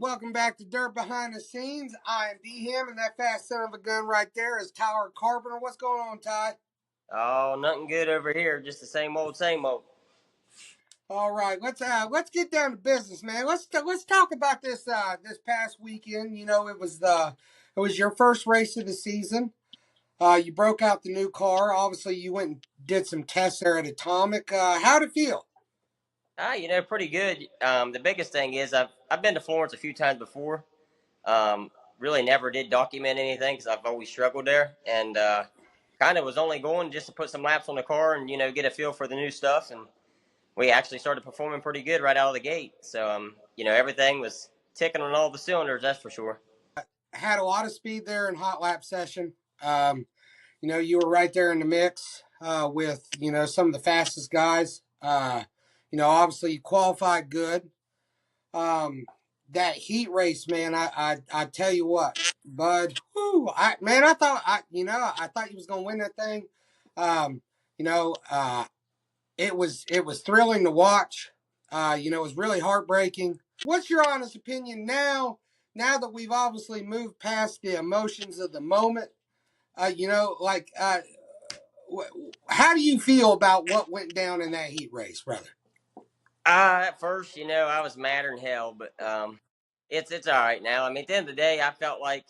welcome back to Dirt Behind the Scenes. I am D-Him, and that fast son of a gun right there is Tyler Carpenter. What's going on, Ty? Oh, nothing good over here. Just the same old, same old. All right, let's get down to business, man. Let's talk about this past weekend. You know, it was your first race of the season. You broke out the new car. Obviously, you went and did some tests there at Atomic. How'd it feel? Pretty good. The biggest thing is I've been to Florence a few times before. Really never did document anything because I've always struggled there, and kind of was only going just to put some laps on the car and get a feel for the new stuff. And we actually started performing pretty good right out of the gate. So everything was ticking on all the cylinders. That's for sure. Had a lot of speed there in hot lap session. You were right there in the mix with some of the fastest guys. Obviously you qualified good. That heat race, man, I tell you what, bud. I thought I thought you was gonna win that thing. Um, you know, uh, it was thrilling to watch. It was really heartbreaking. What's your honest opinion now? Now that we've obviously moved past the emotions of the moment, how do you feel about what went down in that heat race, brother? At first, I was madder than hell, but it's all right now. I mean, at the end of the day, I felt like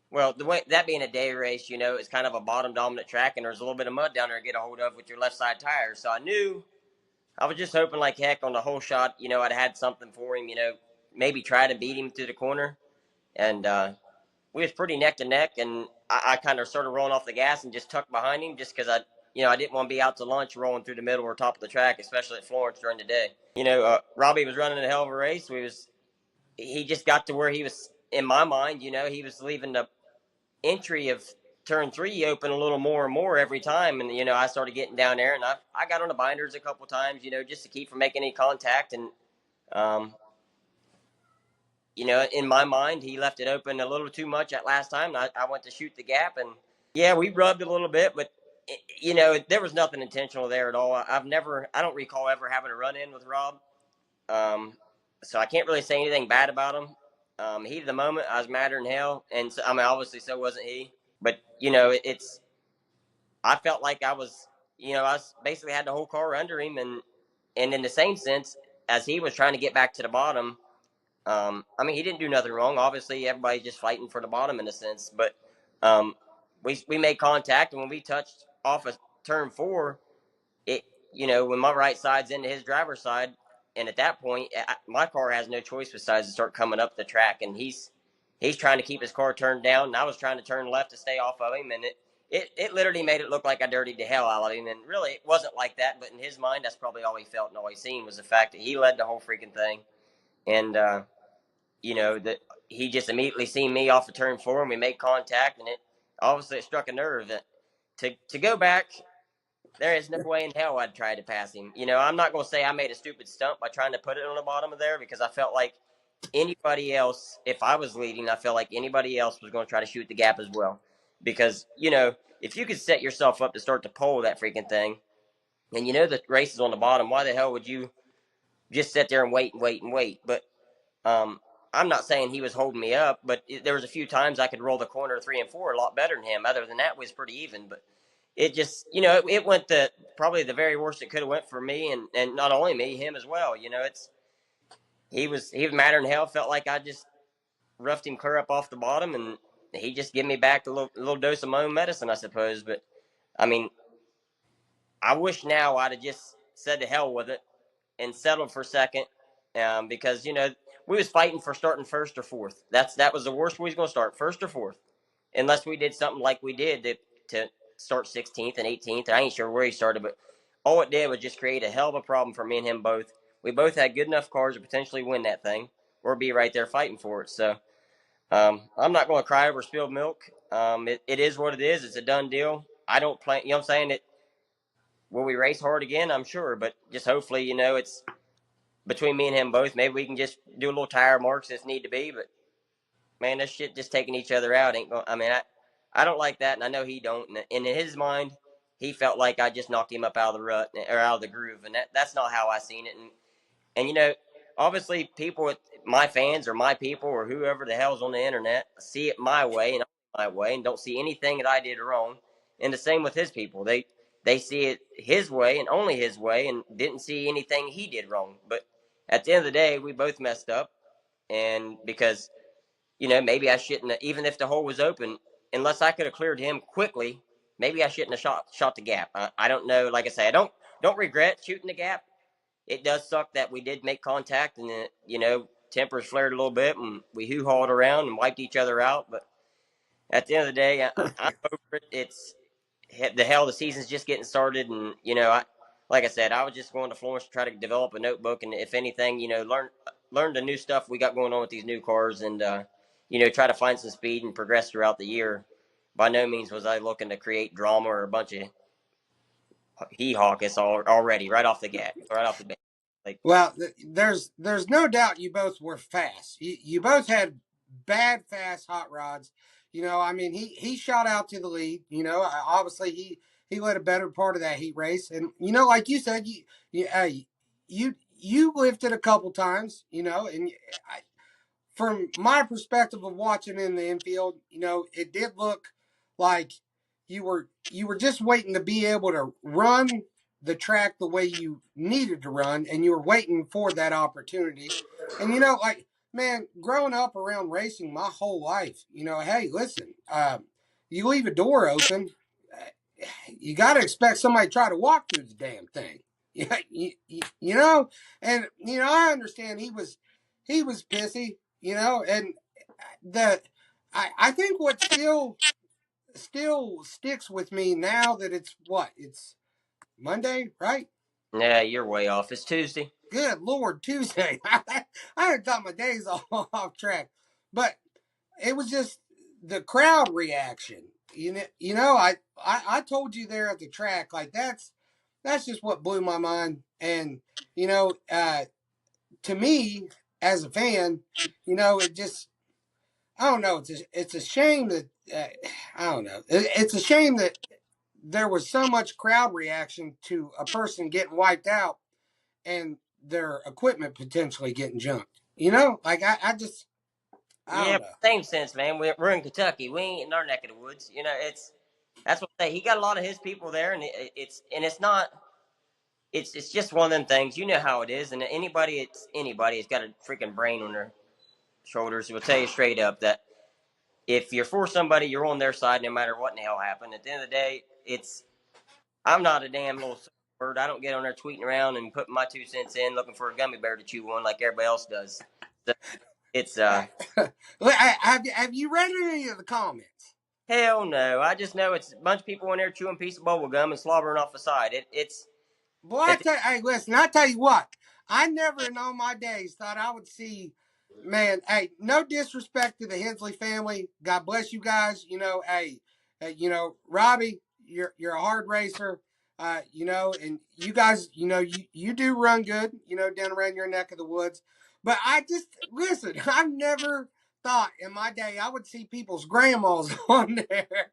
well, the way that being a day race, it's kind of a bottom dominant track, and there's a little bit of mud down there to get a hold of with your left side tire. So I knew I was just hoping like heck on the whole shot. I'd had something for him. Maybe try to beat him to the corner, and we was pretty neck to neck, and I kind of started rolling off the gas and just tucked behind him just because I didn't want to be out to lunch rolling through the middle or top of the track, especially at Florence during the day. Robbie was running a hell of a race. He just got to where he was in my mind. He was leaving the entry of turn three open a little more and more every time, and I started getting down there, and I got on the binders a couple times, just to keep from making any contact, and um, in my mind, he left it open a little too much at last time. And I went to shoot the gap, and yeah, we rubbed a little bit, but there was nothing intentional there at all. I don't recall ever having a run in with Rob, um, so I can't really say anything bad about him. Heat of the moment, I was madder than hell, and so, I mean, obviously, so wasn't he. But it's I felt like I was basically had the whole car under him, and in the same sense as he was trying to get back to the bottom. I mean, he didn't do nothing wrong. Obviously, everybody's just fighting for the bottom in a sense. But um, we made contact, and when we touched off of turn four, it when my right side's into his driver's side, and at that point, my car has no choice besides to start coming up the track, and he's trying to keep his car turned down, and I was trying to turn left to stay off of him, and it literally made it look like I dirtied the hell out of him, and really it wasn't like that. But in his mind, that's probably all he felt and all he seen was the fact that he led the whole freaking thing, and that he just immediately seen me off the turn four, and we made contact, and it struck a nerve that to go back. There is no way in hell I'd try to pass him. I'm not going to say I made a stupid stunt by trying to put it on the bottom of there, because I felt like anybody else, if I was leading, I felt like anybody else was going to try to shoot the gap as well. Because, if you could set yourself up to start to pole that freaking thing, and the race is on the bottom, why the hell would you just sit there and wait and wait and wait? But um, I'm not saying he was holding me up, but there was a few times I could roll the corner 3 and 4 a lot better than him. Other than that, it was pretty even. But it just, it went to probably the very worst it could have went for me, and not only me, him as well. He was madder than hell. Felt like I just roughed him clear up off the bottom, and he just gave me back a little dose of my own medicine, I suppose. But I mean, I wish now I'd have just said to hell with it and settled for second, because we was fighting for starting first or fourth. That was the worst we was going to start, first or fourth, unless we did something like we did to start 16th and 18th. I ain't sure where he started, but all it did was just create a hell of a problem for me and him both. We both had good enough cars to potentially win that thing or be right there fighting for it. So I'm not going to cry over spilled milk. It is what it is. It's a done deal. I don't plan. You know what I'm saying? Will we race hard again? I'm sure, but just hopefully, it's between me and him both. Maybe we can just do a little tire marks if need to be. But man, this shit just taking each other out ain't going. I mean, I don't like that, and I know he don't. And in his mind, he felt like I just knocked him up out of the rut or out of the groove, and that's not how I seen it. And obviously people, my fans or my people or whoever the hell's on the internet, see it my way and my way and don't see anything that I did wrong. And the same with his people. They see it his way and only his way and didn't see anything he did wrong. But at the end of the day, we both messed up. And because, maybe I shouldn't have, even if the hole was open, unless I could have cleared him quickly, maybe I shouldn't have shot the gap. I don't know. Like I say, I don't regret shooting the gap. It does suck that we did make contact and tempers flared a little bit and we hoo-hawed around and wiped each other out. But at the end of the day, I'm over it. It's the hell. The season's just getting started, and like I said, I was just going to Florence to try to develop a notebook, and if anything, learn the new stuff we got going on with these new cars, and try to find some speed and progress throughout the year. By no means was I looking to create drama or a bunch of hee hawkus already right off the bat. Like, Well, there's no doubt you both were fast. You both had bad fast hot rods. I mean, he shot out to the lead. Obviously he led a better part of that heat race, and like you said, you lifted a couple times. And from my perspective of watching in the infield, it did look like you were just waiting to be able to run the track the way you needed to run, and you were waiting for that opportunity. And like, man, growing up around racing my whole life, hey, listen, you leave a door open, you got to expect somebody to try to walk through the damn thing. Yeah, and I understand he was pissy, and the I think what still sticks with me now that it's Monday, right? yeah, you're way off. It's Tuesday. Good Lord, Tuesday. I had got my days all off track, but it was just the crowd reaction. I told you there at the track, like that's just what blew my mind. And to me as a fan, it just I don't know. It's a shame that I don't know. It's a shame that there was so much crowd reaction to a person getting wiped out and their equipment potentially getting junked. Like I Yeah, don't know. same sense, man. We're in Kentucky. We ain't in our neck of the woods. That's what I say. He got a lot of his people there, and it's not. It's just one of them things. You know how it is, and anybody has got a freaking brain on their shoulders will tell you straight up that if you're for somebody, you're on their side, no matter what in the hell happened. At the end of the day, I'm not a damn little bird. I don't get on there tweeting around and putting my 2 cents in, looking for a gummy bear to chew on like everybody else does. So it's Have you read any of the comments? hell no. I just know it's a bunch of people in there chewing a piece of bubble gum and slobbering off the side. It's Boy, at the, hey, listen, I tell you what, I never in all my days thought I would see, man, hey, no disrespect to the Hensley family. God bless you guys. Hey, Robbie, you're a hard racer. And you guys, you do run good, down around your neck of the woods. But I just listen, I've never thought in my day I would see people's grandmas on there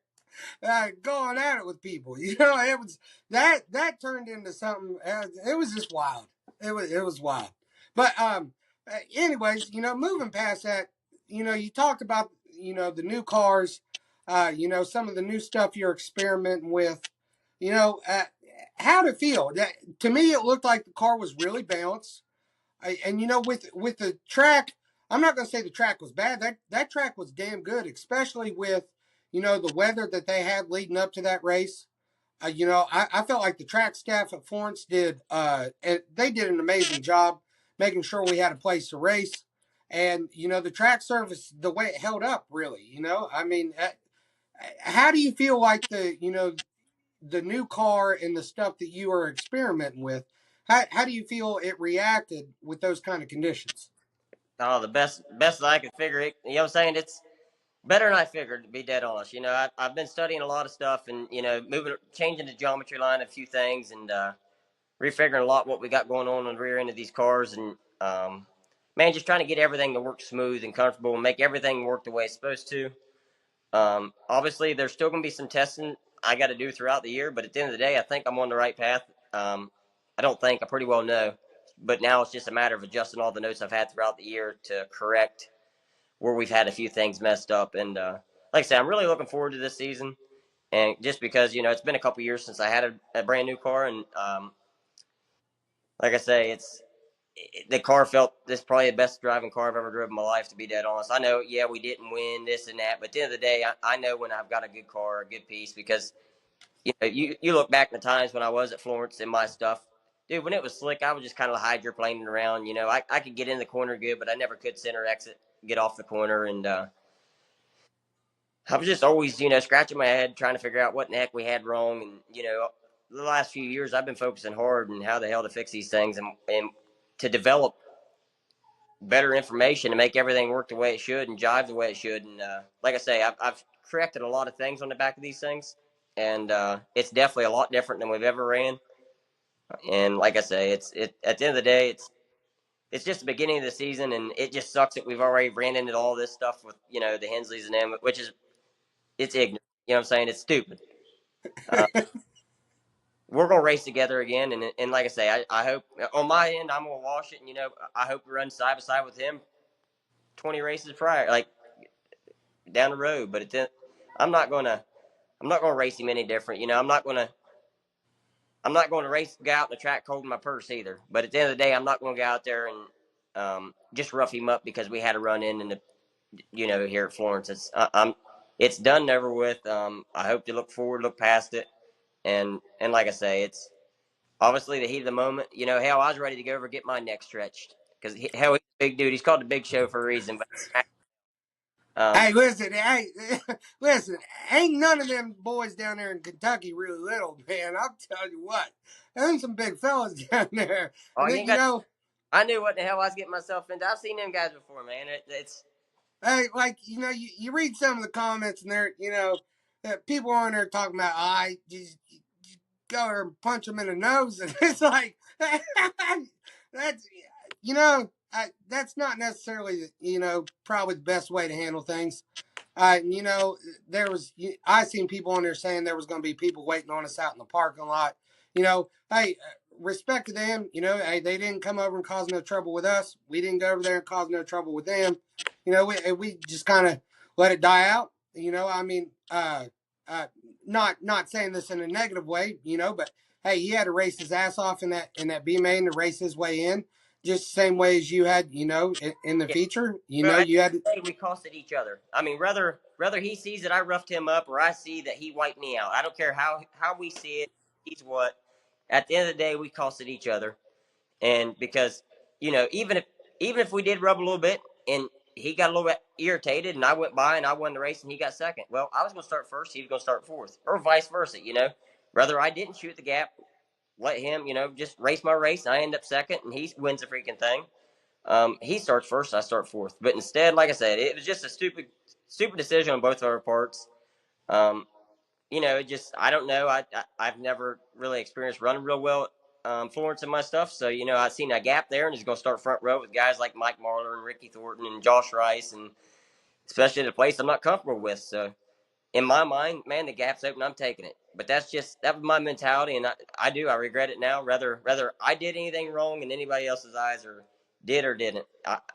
going at it with people. It was that turned into something. It was just wild. It was wild. But anyways, moving past that, you talked about the new cars, some of the new stuff you're experimenting with. How'd it feel? To me, it looked like the car was really balanced. And with the track, I'm not going to say the track was bad. That track was damn good, especially with the weather that they had leading up to that race. I felt like the track staff at Florence and they did an amazing job making sure we had a place to race. And the track surface, the way it held up, really. I mean, how do you feel like the new car and the stuff that you are experimenting with? How do you feel it reacted with those kind of conditions? the best I could figure it. You know what I'm saying? It's better than I figured, to be dead honest. I've been studying a lot of stuff and changing the geometry line a few things and refiguring a lot what we got going on the rear end of these cars and man, just trying to get everything to work smooth and comfortable and make everything work the way it's supposed to. Obviously, there's still going to be some testing I got to do throughout the year, but at the end of the day, I think I'm on the right path. I don't think I pretty well know. but now it's just a matter of adjusting all the notes I've had throughout the year to correct where we've had a few things messed up. And like I said, I'm really looking forward to this season. And just because it's been a couple years since I had a brand new car, and like I say, the car felt this is probably the best driving car I've ever driven in my life. To be dead honest, I know, yeah, we didn't win this and that, but at the end of the day, I know when I've got a good car, a good piece, because you look back in the times when I was at Florence and my stuff, dude. When it was slick, I was just kind of hydroplaning around. I could get in the corner good, but I never could center exit, get off the corner, and I was just always, scratching my head trying to figure out what in the heck we had wrong. And, the last few years I've been focusing hard on how the hell to fix these things and to develop better information to make everything work the way it should and jive the way it should. And like I say, I've corrected a lot of things on the back of these things. And it's definitely a lot different than we've ever ran. And like I say, at the end of the day, it's just the beginning of the season, and it just sucks that we've already ran into all this stuff with the Hensleys and them, which is it's ignorant. You know what I'm saying? It's stupid. Uh, we're gonna race together again, and like I say, I hope on my end I'm gonna wash it, and I hope we run side by side with him 20 races prior, like down the road. But I'm not gonna I'm not gonna race him any different. I'm not going to race go out in the track holding my purse either. But at the end of the day, I'm not going to go out there and just rough him up because we had a run in the here at Florence. It's done and over with. I hope to look forward, look past it, and like I say, it's obviously the heat of the moment. Hell, I was ready to go over and get my neck stretched because hell, he's a big dude. He's called the Big Show for a reason. But Hey, listen, hey, listen, ain't none of them boys down there in Kentucky really little, man. I'll tell you what. There's some big fellas down there. oh, you That, ain't got. I knew what the hell I was getting myself into. I've seen them guys before, man. It's hey, like, you read some of the comments and people on there talking about, I just go there and punch them in the nose. And it's like, that's, that's not necessarily, probably the best way to handle things. There was I seen people on there saying there was going to be people waiting on us out in the parking lot. Hey, respect to them. Hey, they didn't come over and cause no trouble with us. We didn't go over there and cause no trouble with them. We just kind of let it die out. I mean, not saying this in a negative way. But hey, he had to race his ass off in that B main to race his way in, just the same way as you had. In the yeah. feature. Well, at You had. the end of the day, we costed each other. I mean, whether he sees that I roughed him up or I see that he wiped me out, I don't care how we see it. He's what. At the end of the day, we costed each other, and because even if we did rub a little bit and he got a little bit irritated and I went by and I won the race and he got second, well, I was going to start first, he was going to start fourth, or vice versa. Whether I didn't shoot the gap, let him just race my race, and I end up second and he wins the freaking thing. He starts first, I start fourth. But instead, like I said, it was just a stupid decision on both of our parts. Um, it just I don't know. I've never really experienced running real well at Florence and my stuff. So I seen a gap there, and he's going to start front row with guys like Mike Marler and Ricky Thornton and Josh Rice, and especially in a place I'm not comfortable with. So in my mind, man, the gap's open. I'm taking it. But that was my mentality, and I regret it now. Whether I did anything wrong in anybody else's eyes, or did or didn't.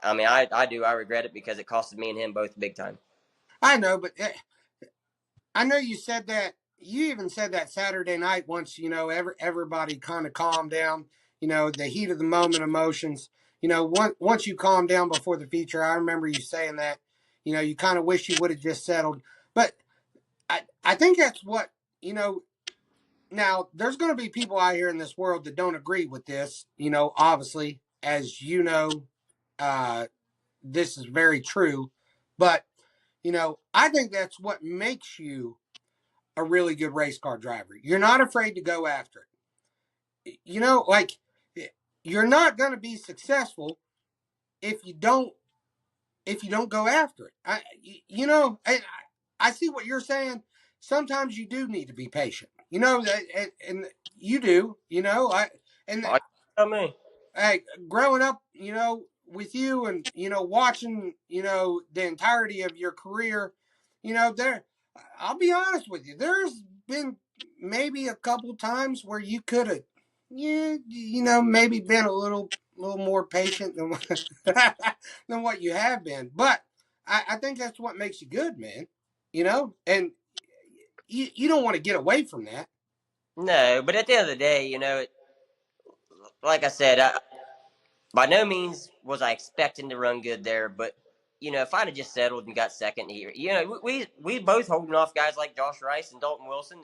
I mean, I do. I regret it because it costed me and him both big time. I know, but I know you said that. You even said that Saturday night once everybody kind of calmed down. The heat of the moment, emotions. Once you calm down before the feature, I remember you saying that. You kind of wish you would have just settled. But I think that's what you know. Now there's going to be people out here in this world that don't agree with this. Obviously, as uh, this is very true. But I think that's what makes you a really good race car driver. You're not afraid to go after it. Like you're not going to be successful if you don't go after it. I see what you're saying. Sometimes you do need to be patient. And you do. And I tell me. hey, growing up, with you and watching, the entirety of your career, there. I'll be honest with you. There's been maybe a couple times where you could have, yeah, maybe been a little more patient than than what you have been. But I think that's what makes you good, man. You know, and you don't want to get away from that. No, but at the end of the day, like I said, by no means was I expecting to run good there, but if I'd have just settled and got second here, we both holding off guys like Josh Rice and Dalton Wilson.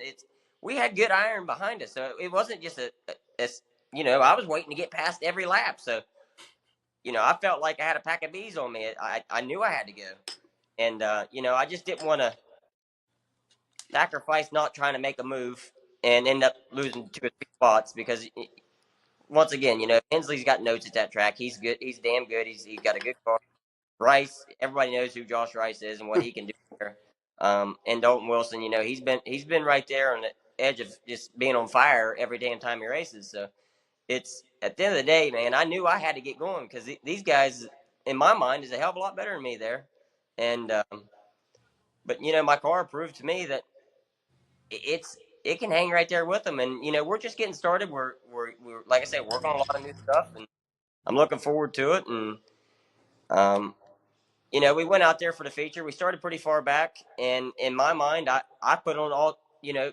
We had good iron behind us, so it wasn't just I was waiting to get past every lap, so I felt like I had a pack of bees on me. I knew I had to go, and I just didn't want to sacrifice not trying to make a move and end up losing 2 or 3 spots because once again, Hensley's got notes at that track. He's good. He's damn good. He's got a good car. Rice, everybody knows who Josh Rice is and what he can do there. And Dalton Wilson, he's been right there on the edge of just being on fire every damn time he races. So it's at the end of the day, man. I knew I had to get going because these guys, in my mind, is a hell of a lot better than me there. And but my car proved to me that it can hang right there with them. And we're just getting started. We're like I said, working on a lot of new stuff, and I'm looking forward to it. And um, we went out there for the feature. We started pretty far back, and in my mind, I put on all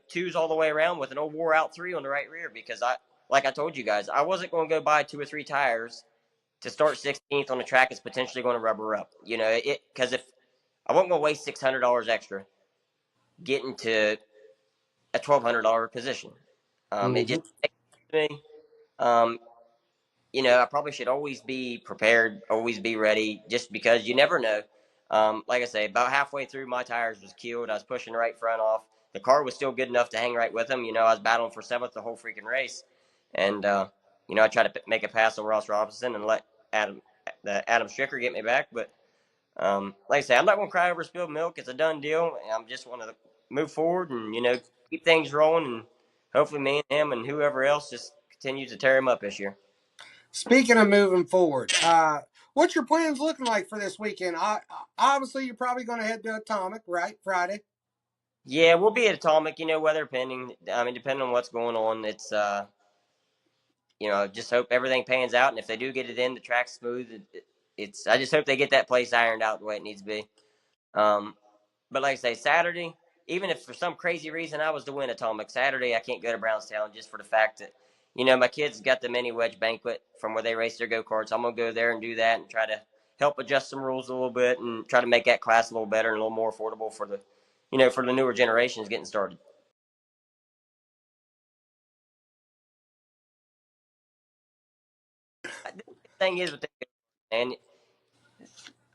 twos all the way around with an old wore out three on the right rear because like I told you guys, I wasn't going to go buy 2 or 3 tires to start 16th on a track that's potentially going to rubber up. Because if I wasn't going to waste $600 extra getting to a $1,200 position, it Mm-hmm. just makes me. Um, I probably should always be prepared, always be ready, just because you never know. Like I say, about halfway through, my tires was killed. I was pushing the right front off. The car was still good enough to hang right with them. I was battling for seventh the whole freaking race, and I tried to make a pass on Ross Robinson and let Adam Stricker get me back. But like I say, I'm not going to cry over spilled milk. It's a done deal. I'm just want to move forward and keep things rolling, and hopefully me and him and whoever else just continues to tear him up this year. Speaking of moving forward, what's your plans looking like for this weekend? Obviously, you're probably going to head to Atomic, right? Friday. Yeah, we'll be at Atomic, weather pending. I mean, depending on what's going on, it's just hope everything pans out, and if they do get it in, the track's smooth. It's I just hope they get that place ironed out the way it needs to be. Um, but like I say, Saturday, even if for some crazy reason I was to win Atomic Saturday, I can't go to Brownstown just for the fact that my kids got the Mini-Wedge banquet from where they race their go karts. I'm gonna go there and do that and try to help adjust some rules a little bit and try to make that class a little better and a little more affordable for the newer generations getting started. The thing is with that, and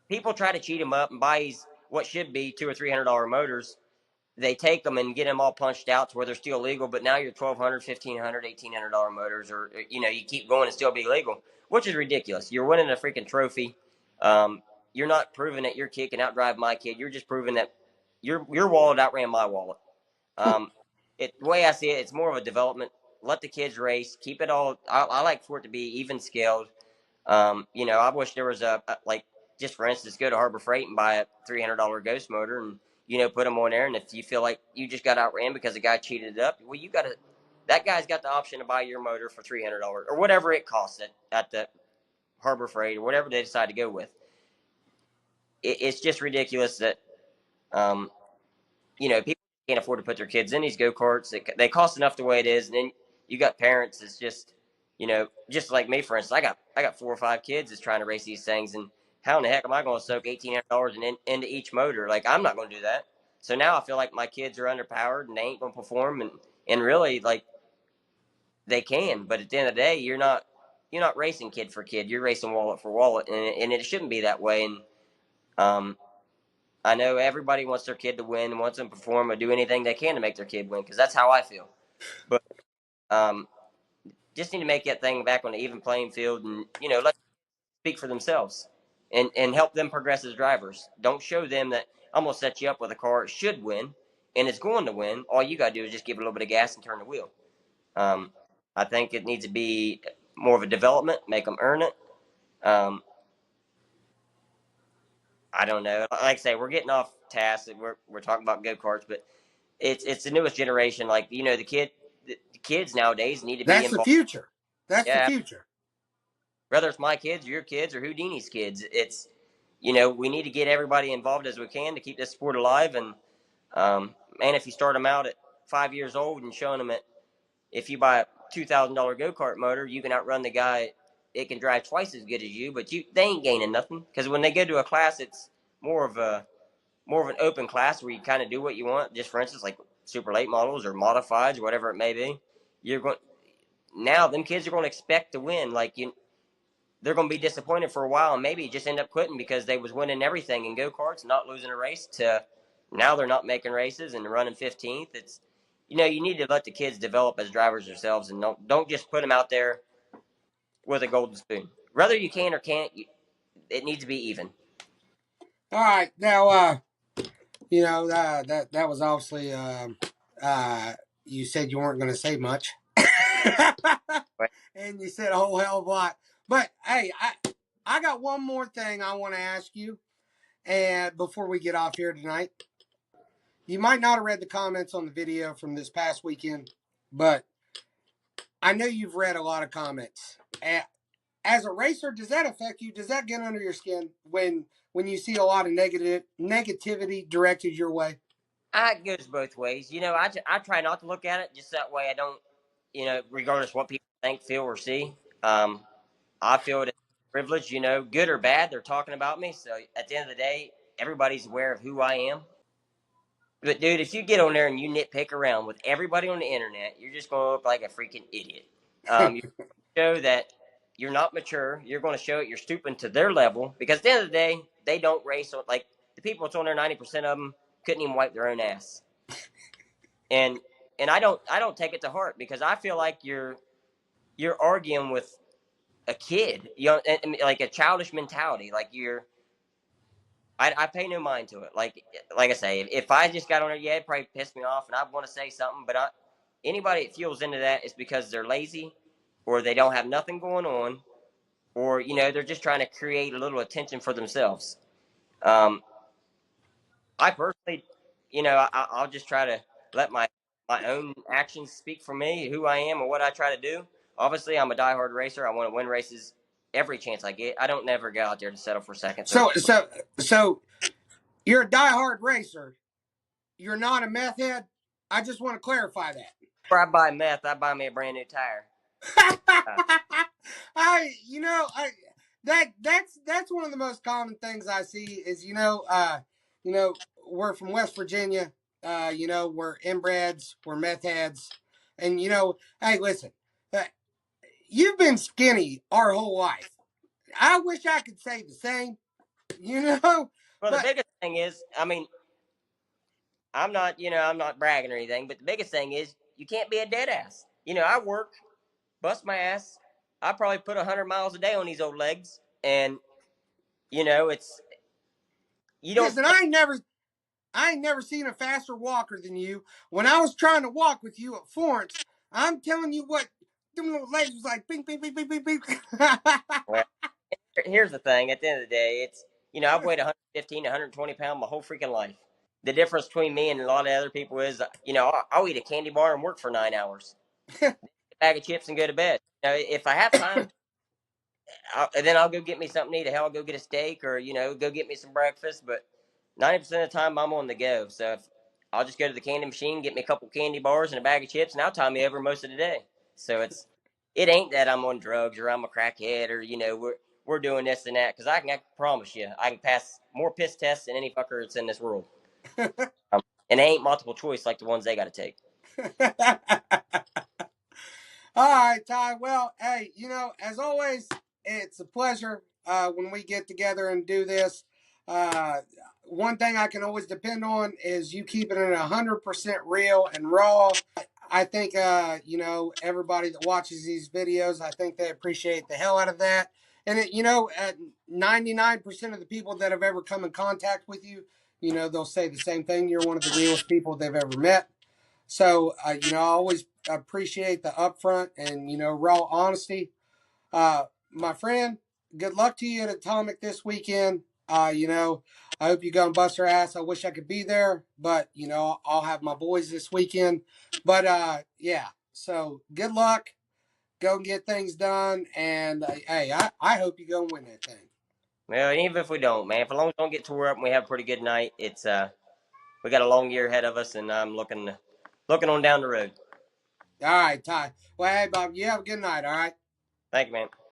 people try to cheat them up and buy these what should be $200 or $300 motors. They take them and get them all punched out to where they're still legal, but now you're $1,200, $1,500, $1,800 motors, or you keep going and still be legal, which is ridiculous. You're winning a freaking trophy. You're not proving that your kid can outdrive my kid. You're just proving that your wallet outran my wallet. Um, the way I see it, it's more of a development. Let the kids race. Keep it all. I like for it to be even scaled. I wish there was like just for instance, go to Harbor Freight and buy a $300 Ghost motor and put them on there. And if you feel like you just got outran because a guy cheated it up, well, that guy's got the option to buy your motor for $300 or whatever it costs at the Harbor Freight or whatever they decide to go with. It's just ridiculous that um, people can't afford to put their kids in these go karts. They cost enough the way it is, and then you got parents that's just like me, for instance. I got 4 or 5 kids that's trying to race these things, and how in the heck am I going to soak $1,800 into each motor? Like I'm not going to do that. So now I feel like my kids are underpowered and they ain't going to perform, and really like they can, but at the end of the day, you're not racing kid for kid. You're racing wallet for wallet, and it shouldn't be that way. And um, I know everybody wants their kid to win, wants them to perform, or do anything they can to make their kid win, because that's how I feel. But um, just need to make that thing back on the even playing field, and let them speak for themselves, and help them progress as drivers. Don't show them that I'm gonna set you up with a car it should win, and it's going to win. All you gotta do is just give it a little bit of gas and turn the wheel. Um, I think it needs to be more of a development, make them earn it. Um, I don't know. Like I say, we're getting off task. We're talking about go karts, but it's the newest generation. Like the kids nowadays need to be That's the involved. future. That's the Yeah, future. whether it's my kids or your kids or Houdini's kids. It's, you know, we need to get everybody involved as we can to keep this sport alive. And man, if you start them out at 5 years old and showing them that if you buy a $2,000 go kart motor, you can outrun the guy. It can drive twice as good as you, but they ain't gaining nothing, because when they go to a class, it's more of an open class where you kind of do what you want. Just for instance, like super late models or modifieds or whatever it may be. You're going now. Them kids are going to expect to win. Like they're going to be disappointed for a while and maybe just end up quitting because they was winning everything in go karts, not losing a race. To now they're not making races and running 15th. It's, you know, you need to let the kids develop as drivers themselves, and don't just put them out there with a golden spoon. Whether you can or can't, it needs to be even. All right, now you know that was obviously you said you weren't going to say much, Right. and you said a whole hell of a lot. But hey, I got one more thing I want to ask you, and before we get off here tonight, you might not have read the comments on the video from this past weekend, but I know you've read a lot of comments. As a racer, does that affect you? Does that get under your skin when you see a lot of negativity directed your way? It goes both ways. You know, I try not to look at it just that way. I don't, you know, regardless what people think, feel, or see. Um, I feel it as privilege, you know, good or bad. They're talking about me. So at the end of the day, everybody's aware of who I am. But dude, if you get on there and you nitpick around with everybody on the internet, you're just going to look like a freaking idiot. You show that you're not mature. You're going to show it you're stooping to their level, because at the end of the day, they don't race. Like the people that's on there, 90% of them couldn't even wipe their own ass. And I don't take it to heart, because I feel like you're arguing with a kid, you know, like a childish mentality. Like I pay no mind to it. Like I say, if I just got on there, yeah, it probably pissed me off, and I want to say something. But anybody that fuels into that is because they're lazy, or they don't have nothing going on, or you know they're just trying to create a little attention for themselves. Um, I personally, you know, I'll just try to let my own actions speak for me, who I am, and what I try to do. Obviously, I'm a diehard racer. I want to win races every chance I get. I don't never go out there to settle for second, third. So you're a diehard racer. You're not a meth head. I just want to clarify that. Before I buy meth, I buy me a brand new tire. Uh, You know, that's one of the most common things I see is, you know, we're from West Virginia. You know, we're inbreds, we're meth heads, and you know, hey, listen, uh, you've been skinny our whole life. I wish I could say the same, you know, well, the but biggest thing is, I mean, I'm not, you know, I'm not bragging or anything, but the biggest thing is you can't be a dead ass. You know, I work, bust my ass. I probably put 100 miles a day on these old legs, and you know, it's you don't. listen, I ain't never seen a faster walker than you. When I was trying to walk with you at Florence, I'm telling you what, them little legs was like, bing, bing, bing, bing, bing, bing. Well, here's the thing. At the end of the day, it's, you know, I've weighed 115, 120 pounds my whole freaking life. The difference between me and a lot of other people is, you know, I'll eat a candy bar and work for 9 hours, a bag of chips, and go to bed. You know, if I have time, then I'll go get me something to eat. Hell, I'll go get a steak, or you know, go get me some breakfast. But 90% of the time, I'm on the go. So I'll just go to the candy machine, get me a couple candy bars and a bag of chips, and I'll tie me over most of the day. So it ain't that I'm on drugs or I'm a crackhead, or you know we're doing this and that, because I can promise you I can pass more piss tests than any fucker that's in this world. And they ain't multiple choice like the ones they got to take. All right, Ty. Well, hey, you know, as always, it's a pleasure when we get together and do this. Uh, One thing I can always depend on is you keeping it 100% real and raw. I think, you know, everybody that watches these videos, I think they appreciate the hell out of that. And, you know, 99% of the people that have ever come in contact with you, you know, they'll say the same thing. You're one of the realest people they've ever met. So, you know, I always appreciate the upfront and, you know, raw honesty. My friend, good luck to you at Atomic this weekend. You know, I hope you go and bust her ass. I wish I could be there, but, you know, I'll have my boys this weekend. But, yeah, so good luck. go and get things done. And hey, I hope you go and win that thing. Well, even if we don't, man, if as long as we don't get tore up and we have a pretty good night, it's we got a long year ahead of us, and I'm looking on down the road. All right, Ty. Well, hey, Bob, you have a good night. All right. Thank you, man.